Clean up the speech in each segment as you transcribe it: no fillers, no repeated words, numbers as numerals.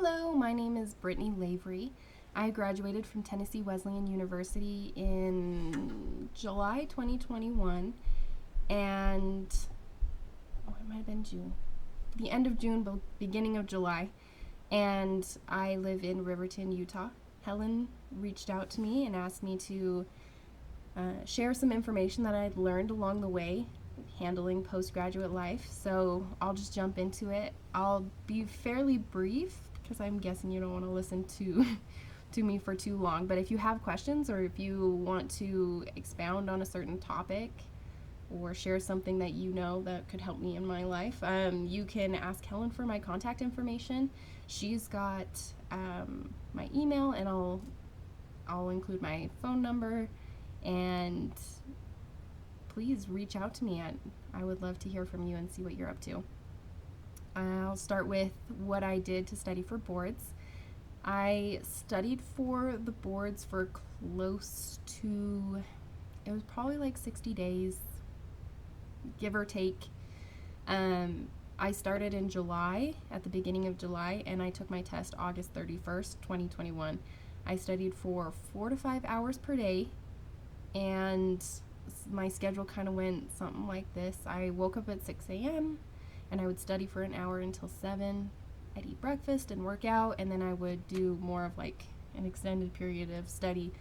Hello, my name is Brittany Lavery. I graduated from Tennessee Wesleyan University in July 2021, and it might have been June. The end of June, beginning of July, and I live in Riverton, Utah. Helen reached out to me and asked me to share some information that I'd learned along the way handling postgraduate life. So I'll just jump into it. I'll be fairly brief because I'm guessing you don't want to listen to to me for too long. But if you have questions or if you want to expound on a certain topic or share something that you know that could help me in my life, you can ask Helen for my contact information. She's got my email, and I'll include my phone number, and please reach out to me. I would love to hear from you and see what you're up to. I'll start with what I did to study for boards. I studied for the boards for close to, it was probably like 60 days, give or take. I started in July, at the beginning of July, and I took my test August 31st, 2021. I studied for 4 to 5 hours per day, and my schedule kind of went something like this. I woke up at 6 a.m. and I would study for an hour until 7. I'd eat breakfast and work out, and then I would do more of like an extended period of study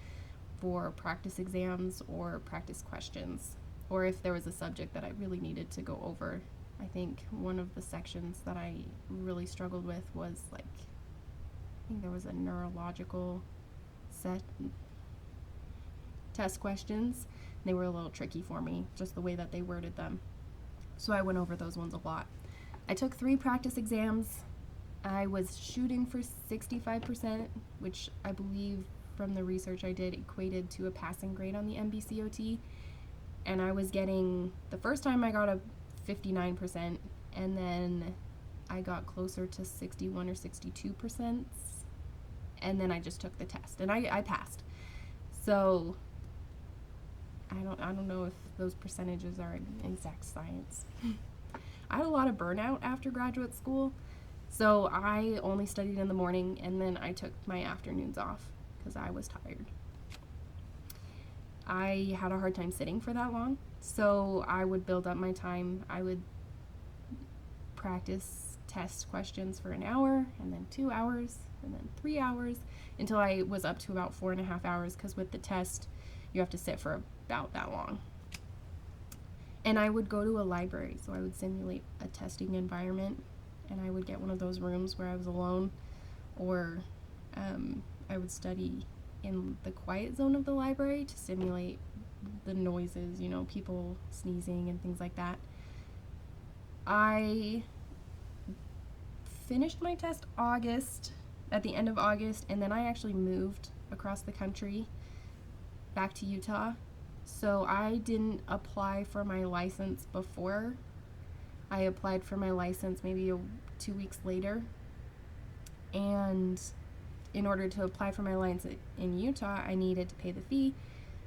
for practice exams or practice questions, or if there was a subject that I really needed to go over. I think one of the sections that I really struggled with was I think there was a neurological set test questions. They were a little tricky for me, just the way that they worded them. So I went over those ones a lot. I took 3 practice exams. I was shooting for 65%, which I believe from the research I did equated to a passing grade on the MBCOT. And I was getting, the first time I got a 59%, and then I got closer to 61 or 62%, and then I just took the test, and I passed. So I don't know if those percentages are exact science. I had a lot of burnout after graduate school, so I only studied in the morning, and then I took my afternoons off because I was tired. I had a hard time sitting for that long, so I would build up my time. I would practice test questions for an hour, and then 2 hours, and then 3 hours, until I was up to about 4.5 hours, because with the test, you have to sit for about that long. And I would go to a library, so I would simulate a testing environment, and I would get one of those rooms where I was alone, or I would study in the quiet zone of the library to simulate the noises, people sneezing and things like that. I finished my test at the end of August, and then I actually moved across the country back to Utah. So I didn't apply for my license before. I applied for my license maybe 2 weeks later. And in order to apply for my license in Utah, I needed to pay the fee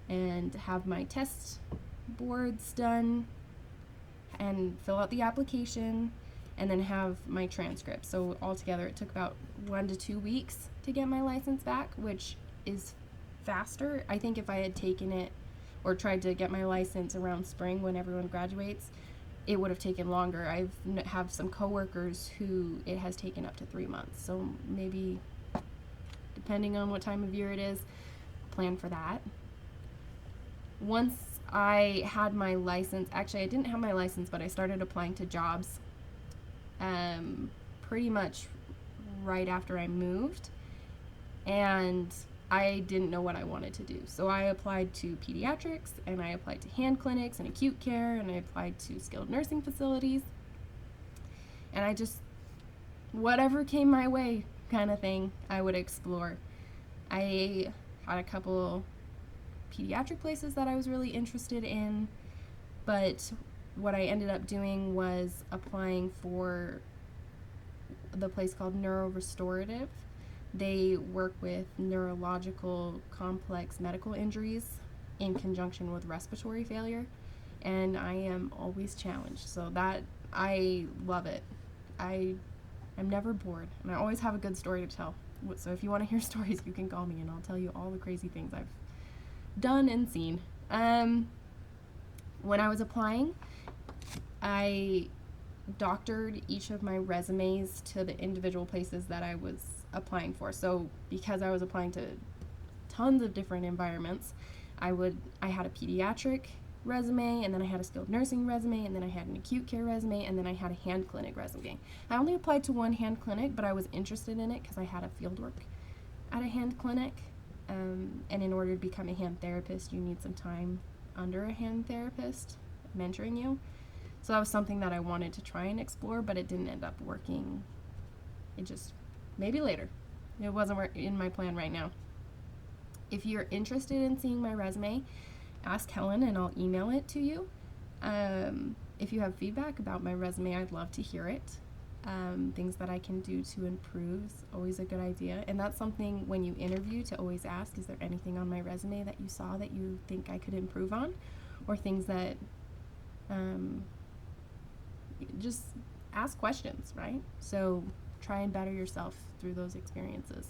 and have my test boards done and fill out the application and then have my transcript. So altogether it took about 1 to 2 weeks to get my license back, which is faster. I think if I had taken it or tried to get my license around spring when everyone graduates, it would have taken longer. I have some coworkers who it has taken up to 3 months. So maybe, depending on what time of year it is, plan for that. Once I had my license, actually I didn't have my license, but I started applying to jobs pretty much right after I moved, and I didn't know what I wanted to do. So I applied to pediatrics, and I applied to hand clinics and acute care, and I applied to skilled nursing facilities, and I just, whatever came my way kind of thing, I would explore. I had a couple pediatric places that I was really interested in, but what I ended up doing was applying for the place called Neurorestorative. They work with neurological complex medical injuries in conjunction with respiratory failure, and I am always challenged, so that I love it. I I'm never bored, and I always have a good story to tell. So if you want to hear stories, you can call me and I'll tell you all the crazy things I've done and seen. When I was applying, I doctored each of my resumes to the individual places that I was applying for. So because I was applying to tons of different environments, I had a pediatric resume, and then I had a skilled nursing resume, and then I had an acute care resume, and then I had a hand clinic resume. I only applied to one hand clinic, but I was interested in it because I had a field work at a hand clinic. And in order to become a hand therapist, you need some time under a hand therapist mentoring you. So that was something that I wanted to try and explore, but it didn't end up working. It just, maybe later. It wasn't in my plan right now. If you're interested in seeing my resume, ask Helen and I'll email it to you. If you have feedback about my resume, I'd love to hear it. Things that I can do to improve is always a good idea. And that's something when you interview to always ask, is there anything on my resume that you saw that you think I could improve on? Or things that, just ask questions, right? So try and better yourself through those experiences.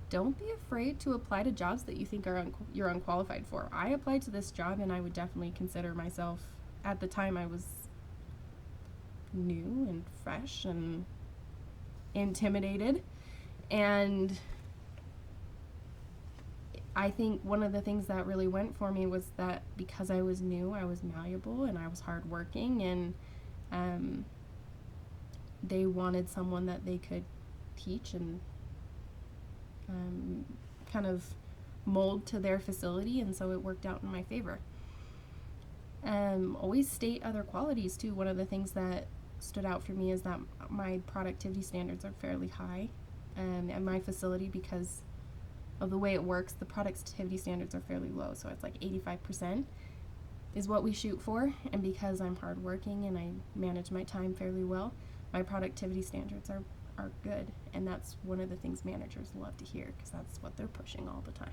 Don't be afraid to apply to jobs that you think you're unqualified for. I applied to this job and I would definitely consider myself, at the time I was new and fresh and intimidated, and I think one of the things that really went for me was that because I was new, I was malleable and I was hardworking, and they wanted someone that they could teach and kind of mold to their facility, and so it worked out in my favor. Always state other qualities too. One of the things that stood out for me is that my productivity standards are fairly high at my facility. Because of the way it works, the productivity standards are fairly low, so it's like 85% is what we shoot for, and because I'm hardworking and I manage my time fairly well, my productivity standards are good, and that's one of the things managers love to hear, because that's what they're pushing all the time.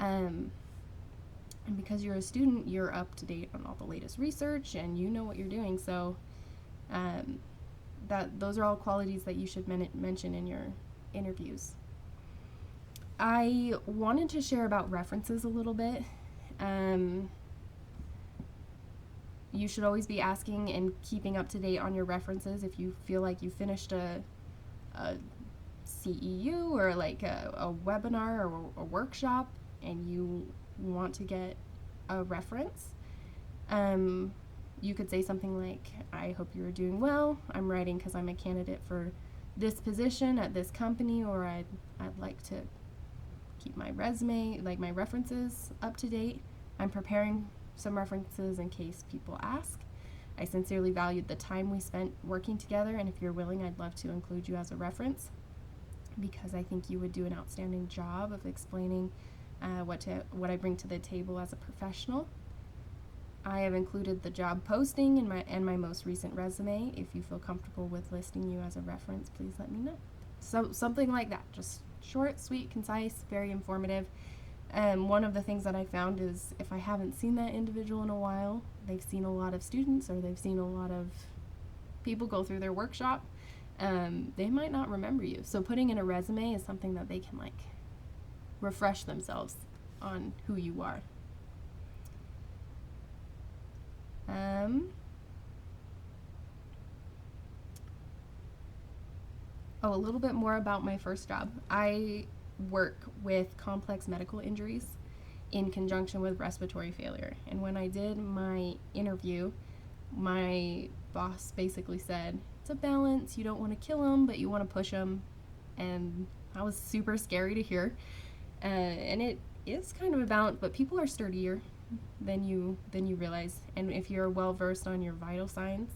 And because you're a student, you're up to date on all the latest research and you know what you're doing, so those are all qualities that you should mention in your interviews. I wanted to share about references a little bit. You should always be asking and keeping up to date on your references. If you feel like you finished a CEU or like a webinar or a workshop and you want to get a reference, you could say something like, I hope you're doing well. I'm writing because I'm a candidate for this position at this company, or I'd like to keep my resume, like my references, up to date. I'm preparing some references in case people ask. I sincerely valued the time we spent working together, and if you're willing, I'd love to include you as a reference, because I think you would do an outstanding job of explaining what I bring to the table as a professional. I have included the job posting in my most recent resume. If you feel comfortable with listing you as a reference, please let me know. So something like that, just short, sweet, concise, very informative. One of the things that I found is if I haven't seen that individual in a while, they've seen a lot of students or they've seen a lot of people go through their workshop, they might not remember you. So putting in a resume is something that they can like refresh themselves on who you are. A little bit more about my first job. I work with complex medical injuries in conjunction with respiratory failure. And when I did my interview, my boss basically said, it's a balance. You don't want to kill them, but you want to push them. And that was super scary to hear. And it is kind of a balance, but people are sturdier than you realize. And if you're well versed on your vital signs,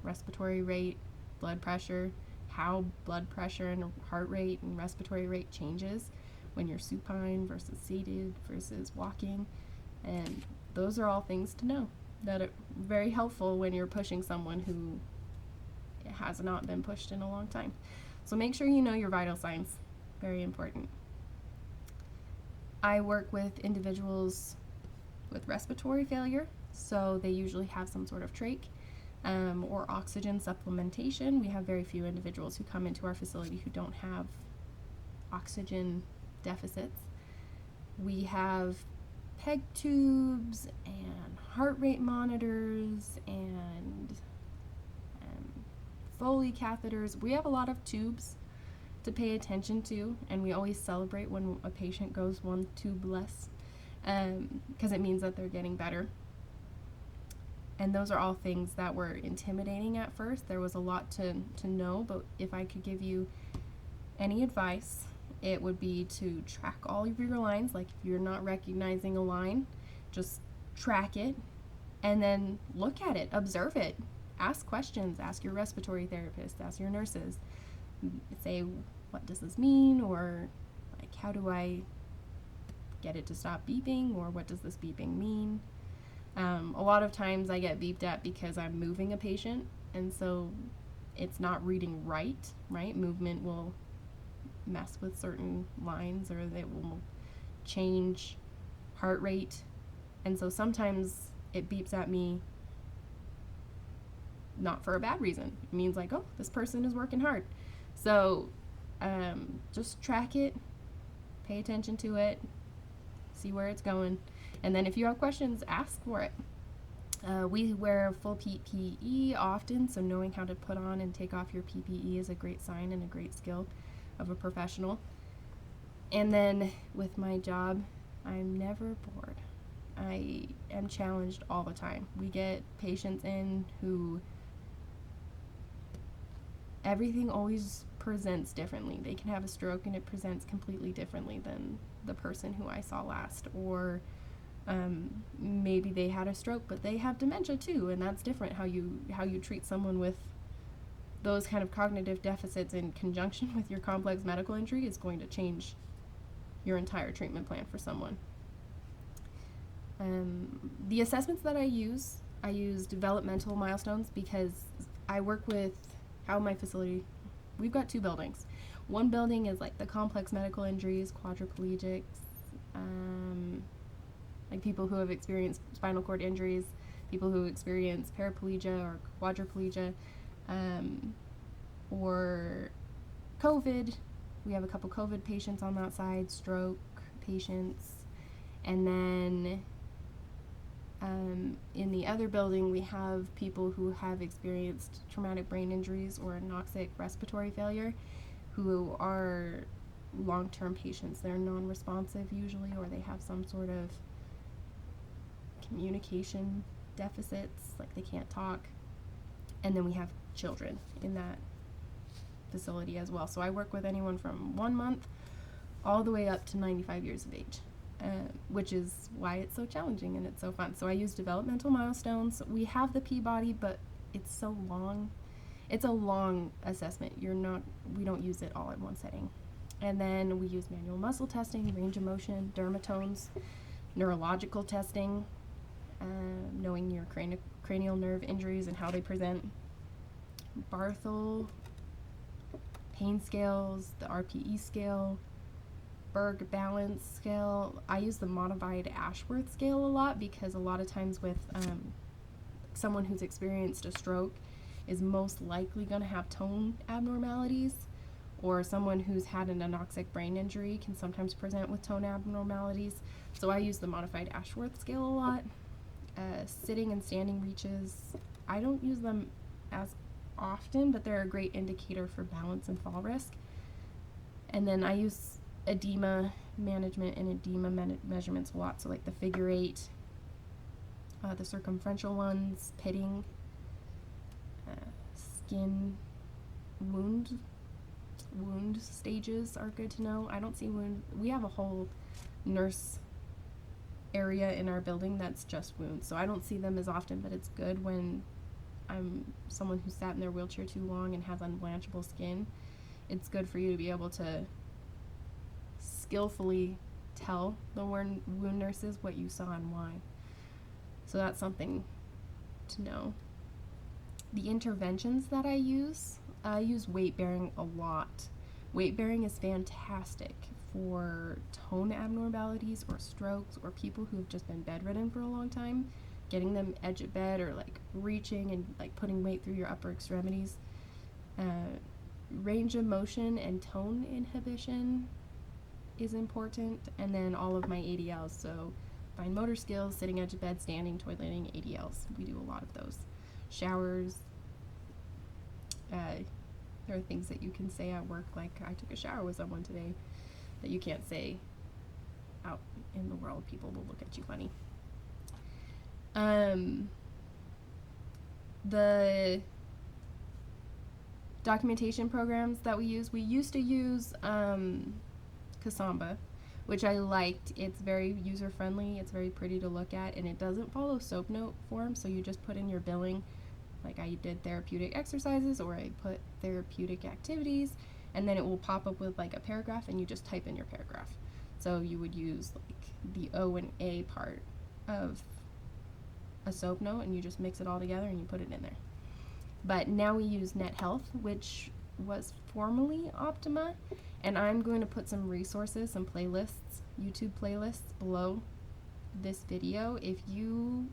respiratory rate, blood pressure, how blood pressure and heart rate and respiratory rate changes when you're supine versus seated versus walking, and those are all things to know that are very helpful when you're pushing someone who has not been pushed in a long time. So make sure you know your vital signs, very important. I work with individuals with respiratory failure, so they usually have some sort of trach. or oxygen supplementation. We have very few individuals who come into our facility who don't have oxygen deficits. We have peg tubes and heart rate monitors and Foley catheters. We have a lot of tubes to pay attention to, and we always celebrate when a patient goes one tube less, because it means that they're getting better. And those are all things that were intimidating at first. There was a lot to know, but if I could give you any advice, it would be to track all of your lines. Like if you're not recognizing a line, just track it and then look at it, observe it, ask questions, ask your respiratory therapist, ask your nurses, say, what does this mean? Or like, how do I get it to stop beeping? Or what does this beeping mean? A lot of times I get beeped at because I'm moving a patient, and so it's not reading right? Movement will mess with certain lines, or they will change heart rate, and so sometimes it beeps at me not for a bad reason. It means like, oh, this person is working hard. So just track it, pay attention to it, see where it's going, and then if you have questions, ask for it. We wear full PPE often, so knowing how to put on and take off your PPE is a great sign and a great skill of a professional. And then with my job, I'm never bored. I am challenged all the time. We get patients in who everything always presents differently. They can have a stroke and it presents completely differently than the person who I saw last, or maybe they had a stroke but they have dementia too, and that's different. How you treat someone with those kind of cognitive deficits in conjunction with your complex medical injury is going to change your entire treatment plan for someone. The assessments that I use developmental milestones because I work with how my facility, we've got two buildings. One building is like the complex medical injuries, quadriplegics, like people who have experienced spinal cord injuries, people who experience paraplegia or quadriplegia, or COVID. We have a couple COVID patients on that side, stroke patients, and then in the other building we have people who have experienced traumatic brain injuries or anoxic respiratory failure, who are long-term patients. They're non-responsive usually, or they have some sort of communication deficits, like they can't talk. And then we have children in that facility as well. So I work with anyone from 1 month all the way up to 95 years of age, which is why it's so challenging and it's so fun. So I use developmental milestones. We have the P-body, but it's so long. It's a long assessment. We don't use it all in one setting. And then we use manual muscle testing, range of motion, dermatomes, neurological testing, knowing your cranial nerve injuries and how they present, Barthel, pain scales, the RPE scale, Berg balance scale. I use the modified Ashworth scale a lot because a lot of times with someone who's experienced a stroke is most likely going to have tone abnormalities, or someone who's had an anoxic brain injury can sometimes present with tone abnormalities. So I use the modified Ashworth scale a lot. Sitting and standing reaches, I don't use them as often, but they're a great indicator for balance and fall risk. And then I use edema management and edema measurements a lot, so like the figure 8, the circumferential ones, pitting, skin wound stages are good to know. I don't see wound. We have a whole nurse area in our building that's just wounds, so I don't see them as often, but it's good when I'm someone who sat in their wheelchair too long and has unblanchable skin. It's good for you to be able to skillfully tell the wound nurses what you saw and why. So that's something to know. The interventions that I use weight bearing a lot. Weight bearing is fantastic for tone abnormalities or strokes or people who have just been bedridden for a long time. getting them edge of bed or like reaching and like putting weight through your upper extremities. Range of motion and tone inhibition is important, and then all of my ADLs, so fine motor skills, sitting edge of bed, standing, toileting, ADLs. We do a lot of those. Showers. There are things that you can say at work, like I took a shower with someone today, that you can't say out in the world. People will look at you funny. The documentation programs that we used to use Kasamba, which I liked. It's very user friendly, it's very pretty to look at, and it doesn't follow SOAP note form, so you just put in your billing, like I did therapeutic exercises, or I put therapeutic activities, and then it will pop up with like a paragraph, and you just type in your paragraph. So you would use like the O and A part of a SOAP note, and you just mix it all together and you put it in there. But now we use NetHealth, which was formerly Optima, and I'm going to put some resources, some playlists, YouTube playlists below this video. If you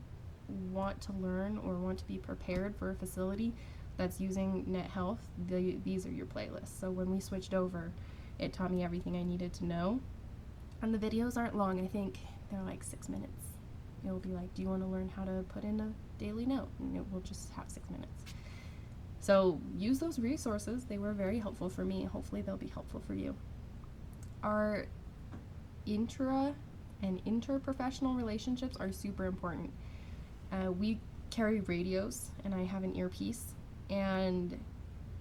want to learn or want to be prepared for a facility that's using NetHealth, these are your playlists. So when we switched over, it taught me everything I needed to know. And the videos aren't long. I think they're like 6 minutes. It'll be like, do you want to learn how to put in a daily note? And it will just have 6 minutes. So use those resources. They were very helpful for me. Hopefully they'll be helpful for you. Our intra and interprofessional relationships are super important. We carry radios, and I have an earpiece, and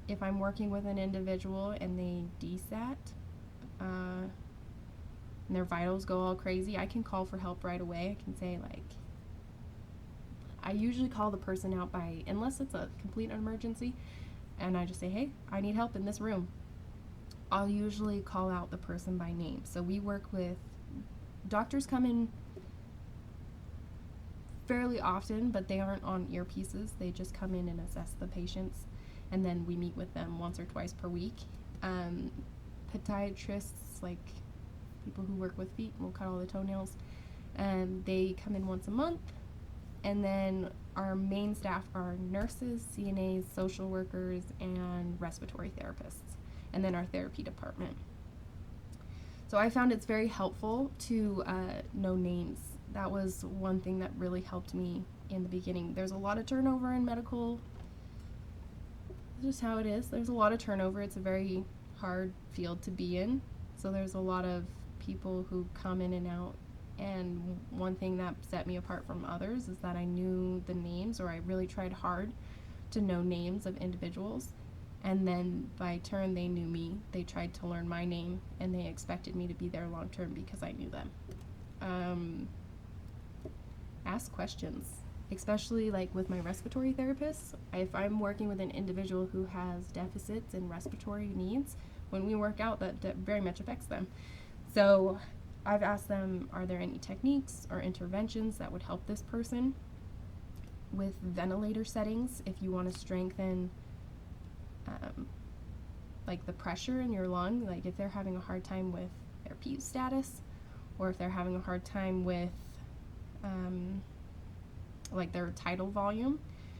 if I'm working with an individual and they desat, and their vitals go all crazy, I can call for help right away. I can say, like, I usually call the person out by, unless it's a complete emergency, and I just say, hey, I need help in this room. I'll usually call out the person by name. So we work with, doctors come in fairly often, but they aren't on earpieces. They just come in and assess the patients, and then we meet with them once or twice per week. Podiatrists, like people who work with feet, will cut all the toenails, they come in once a month. And then our main staff are nurses, CNAs, social workers, and respiratory therapists, and then our therapy department. So I found it's very helpful to know names. That was one thing that really helped me in the beginning. There's a lot of turnover in medical. Just how it is. There's a lot of turnover. It's a very hard field to be in. So there's a lot of people who come in and out. And one thing that set me apart from others is that I knew the names, or I really tried hard to know names of individuals. And then by turn, they knew me. They tried to learn my name, and they expected me to be there long term because I knew them. Ask questions, especially like with my respiratory therapists. If I'm working with an individual who has deficits in respiratory needs, when we work out, that very much affects them. So I've asked them, are there any techniques or interventions that would help this person with ventilator settings if you want to strengthen like the pressure in your lung, like if they're having a hard time with their PU status, or if they're having a hard time with like their tidal volume.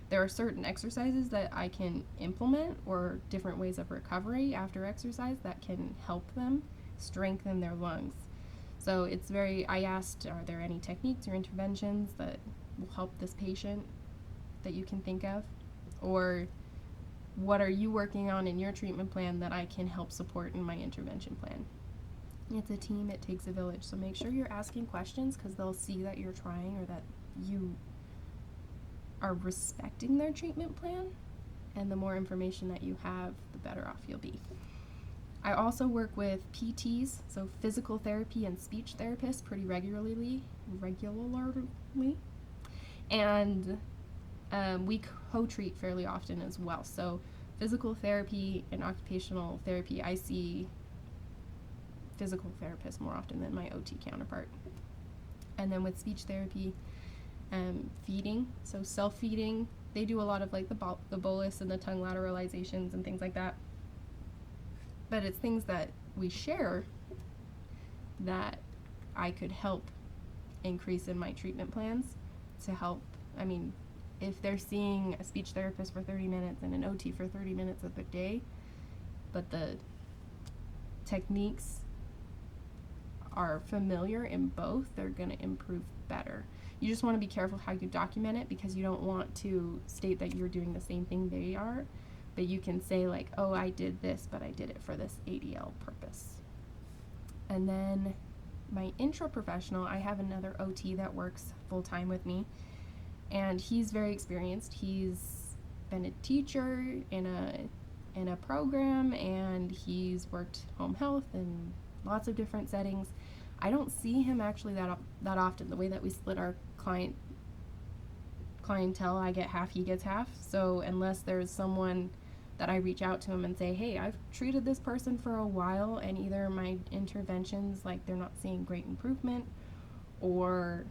There are certain exercises that I can implement, or different ways of recovery after exercise that can help them strengthen their lungs. So it's I asked, are there any techniques or interventions that will help this patient that you can think of? Or what are you working on in your treatment plan that I can help support in my intervention plan? It's a team, it takes a village. So make sure you're asking questions, because they'll see that you're trying, or that you are respecting their treatment plan. And the more information that you have, the better off you'll be. I also work with PTs, so physical therapy and speech therapists, pretty regularly, and we co-treat fairly often as well. So physical therapy and occupational therapy, I see physical therapists more often than my OT counterpart. And then with speech therapy, feeding, so self-feeding, they do a lot of like the bolus and the tongue lateralizations and things like that. But it's things that we share that I could help increase in my treatment plans to help I mean, if they're seeing a speech therapist for 30 minutes and an OT for 30 minutes of the day, but the techniques are familiar in both, they're going to improve better. You just want to be careful how you document it, because you don't want to state that you're doing the same thing they are, but you can say like, oh, I did this, but I did it for this ADL purpose. And then my intra-professional, I have another OT that works full-time with me, and he's very experienced. He's been a teacher in a program, and he's worked home health and lots of different settings. I don't see him actually that often. The way that we split our clientele, I get half, he gets half. So unless there's someone that I reach out to him and say, hey, I've treated this person for a while, and either my interventions, like, they're not seeing great improvement, or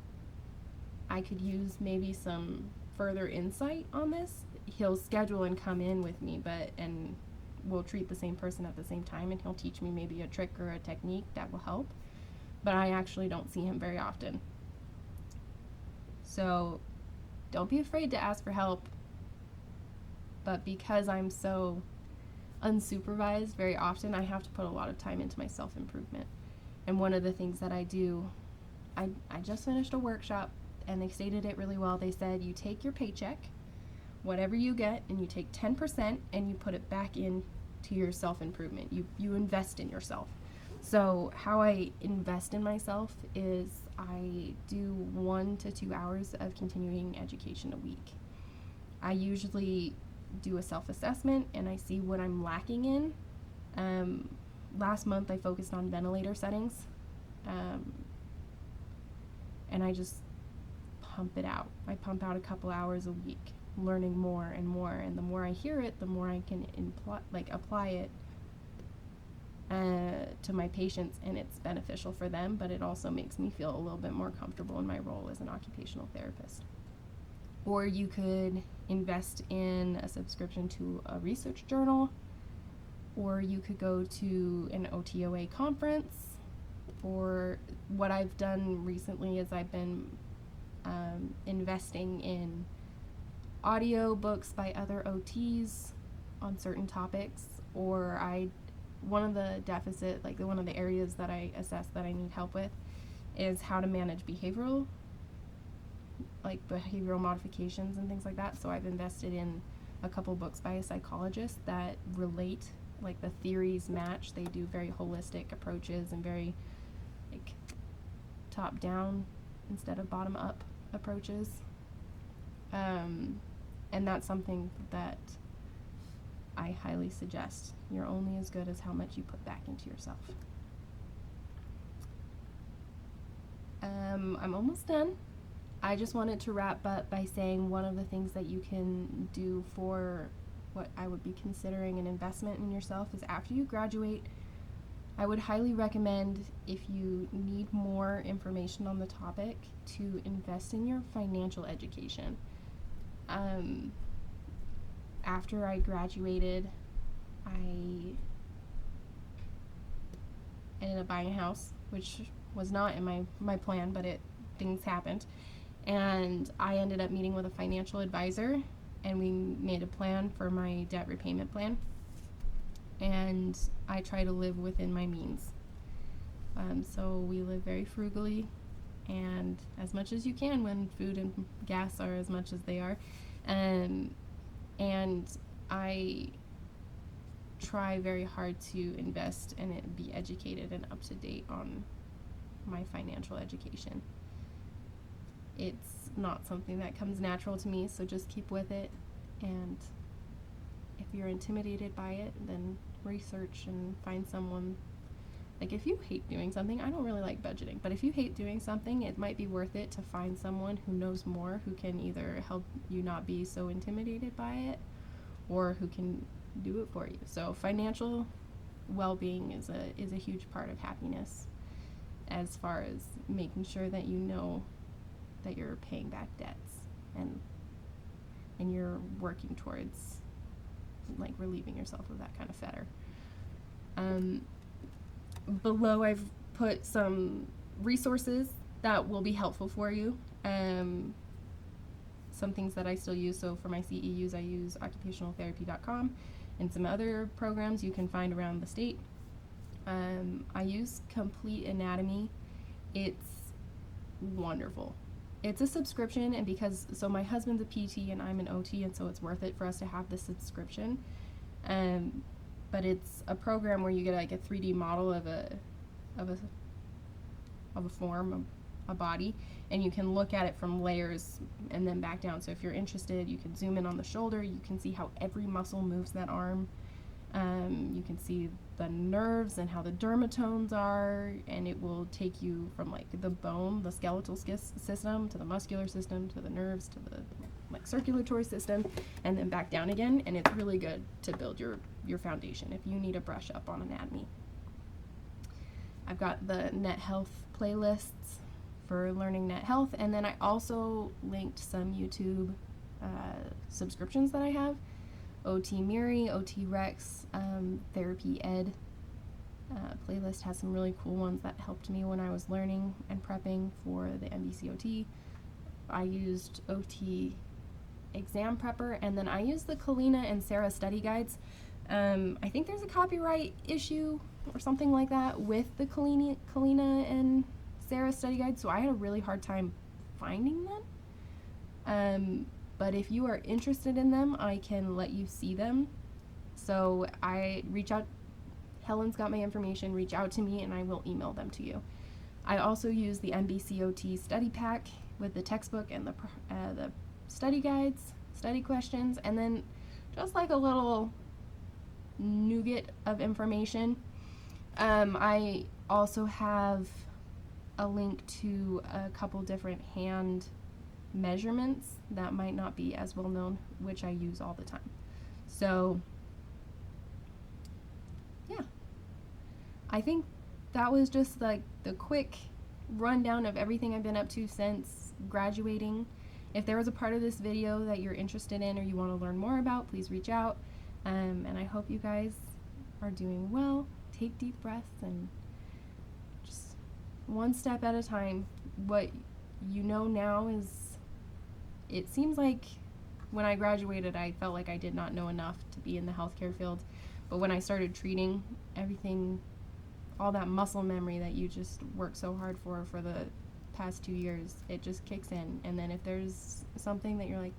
I could use maybe some further insight on this, he'll schedule and come in with me, and we'll treat the same person at the same time, and he'll teach me maybe a trick or a technique that will help. But I actually don't see him very often. So don't be afraid to ask for help. But because I'm so unsupervised very often, I have to put a lot of time into my self-improvement. And one of the things that I do, I just finished a workshop, and they stated it really well. They said, you take your paycheck, whatever you get, and you take 10% and you put it back into your self-improvement. You invest in yourself. So how I invest in myself is I do 1 to 2 hours of continuing education a week. I usually do a self-assessment, and I see what I'm lacking in. Last month I focused on ventilator settings, and I just pump it out. I pump out a couple hours a week, learning more and more, and the more I hear it, the more I can apply it to my patients, and it's beneficial for them, but it also makes me feel a little bit more comfortable in my role as an occupational therapist. Or you could invest in a subscription to a research journal, or you could go to an OTOA conference, or what I've done recently is I've been investing in audio books by other OTs on certain topics, or one of the areas that I assess that I need help with is how to manage behavioral modifications and things like that. So I've invested in a couple books by a psychologist that relate, like the theories match. They do very holistic approaches and very like top down instead of bottom up approaches. And that's something that I highly suggest. You're only as good as how much you put back into yourself. I'm almost done. I just wanted to wrap up by saying one of the things that you can do for what I would be considering an investment in yourself is after you graduate, I would highly recommend, if you need more information on the topic, to invest in your financial education. After I graduated, I ended up buying a house, which was not in my plan, but things happened. And I ended up meeting with a financial advisor, and we made a plan for my debt repayment plan. And I try to live within my means. So we live very frugally, and as much as you can when food and gas are as much as they are. And I try very hard to invest and be educated and up to date on my financial education. It's not something that comes natural to me, so just keep with it. And if you're intimidated by it, then research and find someone. Like, if you hate doing something, I don't really like budgeting, but if you hate doing something, it might be worth it to find someone who knows more, who can either help you not be so intimidated by it, or who can do it for you. So financial well-being is a huge part of happiness, as far as making sure that you know that you're paying back debts and you're working towards like relieving yourself of that kind of fetter. Below I've put some resources that will be helpful for you. some things that I still use. So for my CEUs, I use occupationaltherapy.com and some other programs you can find around the state. I use Complete Anatomy. It's wonderful. It's a subscription, and so my husband's a PT and I'm an OT, and so it's worth it for us to have this subscription. But it's a program where you get like a 3D model of a form, a body, and you can look at it from layers and then back down. So if you're interested, you can zoom in on the shoulder. You can see how every muscle moves that arm. You can see the nerves and how the dermatomes are, and it will take you from like the bone, the skeletal system, to the muscular system, to the nerves, to the like circulatory system, and then back down again. And it's really good to build your foundation if you need to brush up on anatomy. I've got the Net Health playlists for learning net health, and then I also linked some YouTube subscriptions that I have. OT Miri, OT Rex, Therapy Ed playlist has some really cool ones that helped me when I was learning and prepping for the MBCOT. I used OT Exam Prepper, and then I used the Kalena and Sarah study guides. I think there's a copyright issue or something like that with the Kalena and Sarah study guides, so I had a really hard time finding them. But if you are interested in them, I can let you see them. So I reach out, Helen's got my information, reach out to me and I will email them to you. I also use the MBCOT study pack with the textbook and the study guides, study questions, and then just like a little nougat of information. I also have a link to a couple different hand measurements that might not be as well known, which I use all the time. So yeah, I think that was just like the quick rundown of everything I've been up to since graduating. If there was a part of this video that you're interested in or you want to learn more about, please reach out. And I hope you guys are doing well. Take deep breaths and just one step at a time. What you know now is, it seems like when I graduated, I felt like I did not know enough to be in the healthcare field. But when I started treating, everything, all that muscle memory that you just worked so hard for the past 2 years, it just kicks in. And then if there's something that you're like,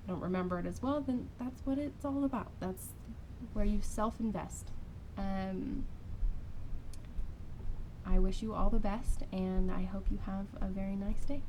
I don't remember it as well, then that's what it's all about. That's where you self-invest. I wish you all the best, and I hope you have a very nice day.